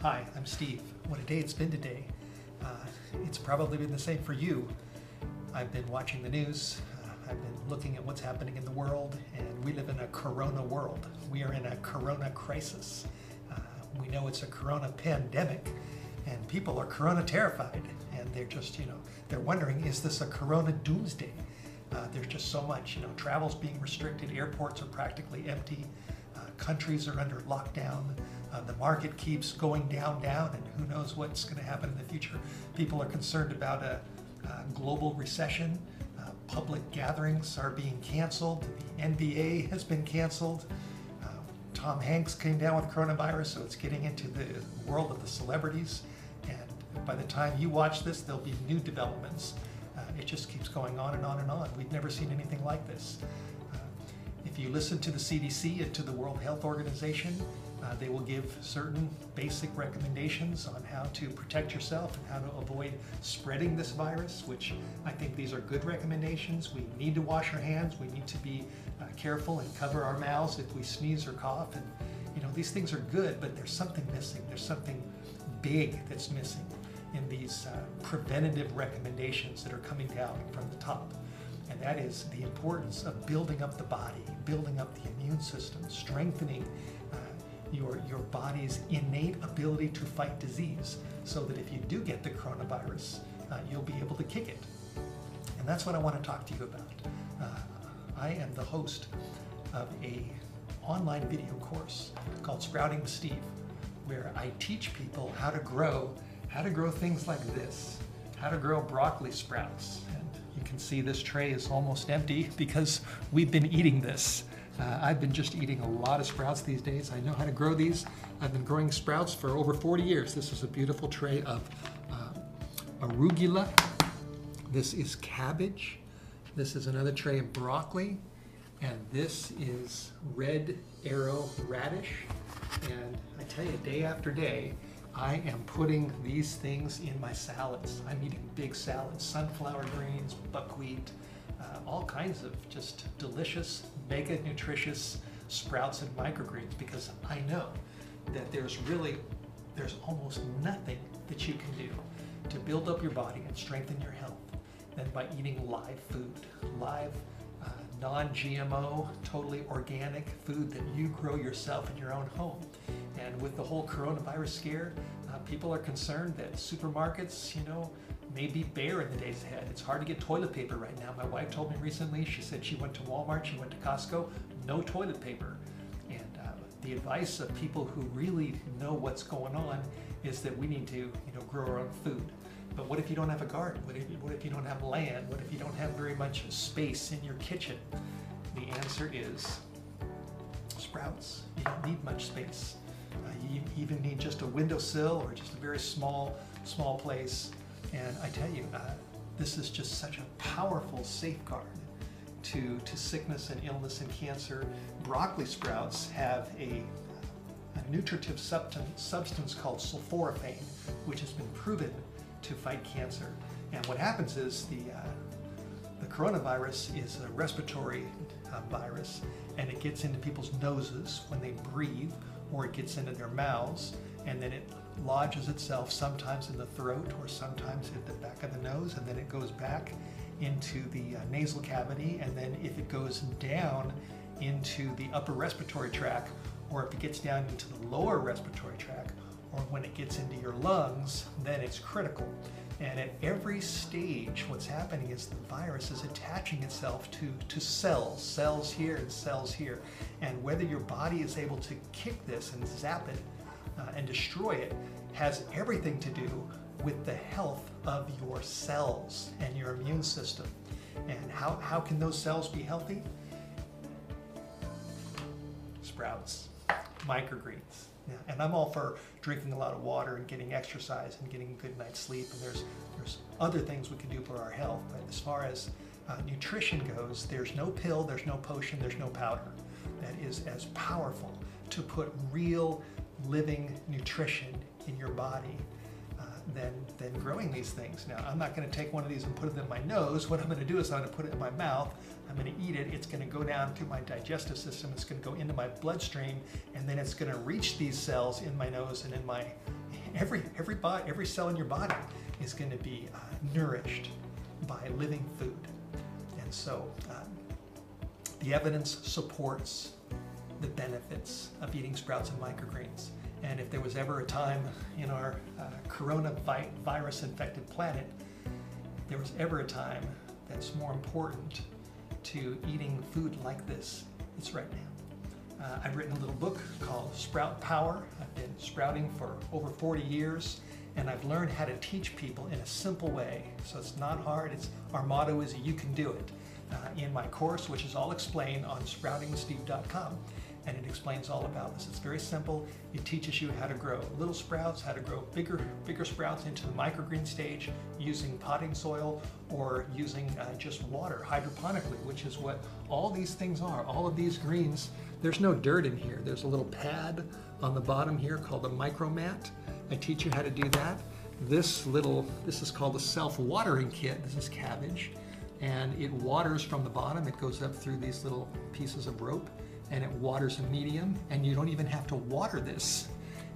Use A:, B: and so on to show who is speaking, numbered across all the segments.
A: Hi, I'm Steve. What a day it's been today. It's probably been the same for you. I've been watching the news. I've been looking at what's happening in the world, and we live in a corona world. We are in a corona crisis. We know it's a corona pandemic, and people are corona terrified, and they're just, they're wondering, is this a corona doomsday? There's just so much, travel's being restricted, airports are practically empty, countries are under lockdown, the market keeps going down, and who knows what's going to happen in the future. People are concerned about a global recession. Public gatherings are being canceled. The NBA has been canceled. Tom Hanks came down with coronavirus, so it's getting into the world of the celebrities. And by the time you watch this, there'll be new developments. It just keeps going on and on and on. We've never seen anything like this. If you listen to the CDC and to the World Health Organization, they will give certain basic recommendations on how to protect yourself and how to avoid spreading this virus, which I think these are good recommendations. We need to wash our hands. We need to be careful and cover our mouths if we sneeze or cough. And these things are good, but there's something missing. There's something big that's missing in these preventative recommendations that are coming down from the top. And that is the importance of building up the body, building up the immune system, strengthening your body's innate ability to fight disease, so that if you do get the coronavirus, you'll be able to kick it. And that's what I want to talk to you about. I am the host of an online video course called Sprouting with Steve, where I teach people how to grow things like this, how to grow broccoli sprouts. And you can see this tray is almost empty because we've been eating this. I've been just eating a lot of sprouts these days. I know how to grow these. I've been growing sprouts for over 40 years. This is a beautiful tray of arugula. This is cabbage. This is another tray of broccoli. And this is red arrow radish. And I tell you, day after day, I am putting these things in my salads. I'm eating big salads, sunflower greens, buckwheat, all kinds of just delicious, mega nutritious sprouts and microgreens, because I know that there's almost nothing that you can do to build up your body and strengthen your health than by eating live food, live, non-GMO, totally organic food that you grow yourself in your own home. And with the whole coronavirus scare, people are concerned that supermarkets, may be bare in the days ahead. It's hard to get toilet paper right now. My wife told me recently, she said she went to Walmart, she went to Costco, no toilet paper. And the advice of people who really know what's going on is that we need to, grow our own food. But what if you don't have a garden? What if you don't have land? What if you don't have very much space in your kitchen? The answer is sprouts. You don't need much space. You even need just a windowsill or just a very small place. And I tell you, this is just such a powerful safeguard to sickness and illness and cancer. Broccoli sprouts have a nutritive substance called sulforaphane, which has been proven to fight cancer. And what happens is the coronavirus is a respiratory virus, and it gets into people's noses when they breathe, or it gets into their mouths, and then it lodges itself sometimes in the throat or sometimes at the back of the nose, and then it goes back into the nasal cavity, and then if it goes down into the upper respiratory tract, or if it gets down into the lower respiratory tract, or when it gets into your lungs, then it's critical. And at every stage, what's happening is the virus is attaching itself to cells here and cells here. And whether your body is able to kick this and zap it and destroy it has everything to do with the health of your cells and your immune system. And how can those cells be healthy? Sprouts, microgreens. Yeah, and I'm all for drinking a lot of water and getting exercise and getting a good night's sleep, and there's other things we can do for our health. But as far as nutrition goes, there's no pill, there's no potion, there's no powder that is as powerful to put real living nutrition in your body than growing these things. Now, I'm not going to take one of these and put it in my nose. What I'm going to do is I'm going to put it in my mouth. I'm going to eat it. It's going to go down through my digestive system. It's going to go into my bloodstream, and then it's going to reach these cells in my nose and in every cell in your body is going to be nourished by living food. And so the evidence supports the benefits of eating sprouts and microgreens. And if there was ever a time in our coronavirus infected planet, if there was ever a time that's more important to eating food like this, it's right now. I've written a little book called Sprout Power. I've been sprouting for over 40 years, and I've learned how to teach people in a simple way. So it's not hard. Our motto is you can do it. In my course, which is all explained on sproutingwithsteve.com, and it explains all about this. It's very simple. It teaches you how to grow little sprouts, how to grow bigger sprouts into the microgreen stage using potting soil or using just water hydroponically, which is what all these things are. All of these greens, there's no dirt in here. There's a little pad on the bottom here called a micromat. I teach you how to do that. This is called a self-watering kit. This is cabbage, and it waters from the bottom. It goes up through these little pieces of rope, and it waters a medium, and you don't even have to water this.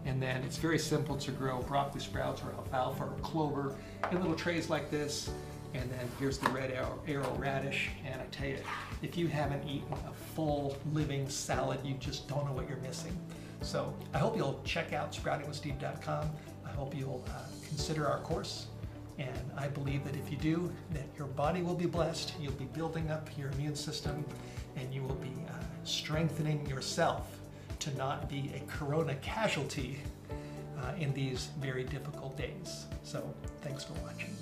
A: And then it's very simple to grow broccoli sprouts or alfalfa or clover in little trays like this. And then here's the red arrow radish. And I tell you, if you haven't eaten a full living salad, you just don't know what you're missing. So I hope you'll check out sproutingwithsteve.com. I hope you'll consider our course. And I believe that if you do, that your body will be blessed, you'll be building up your immune system, and you will be strengthening yourself to not be a corona casualty in these very difficult days. So thanks for watching.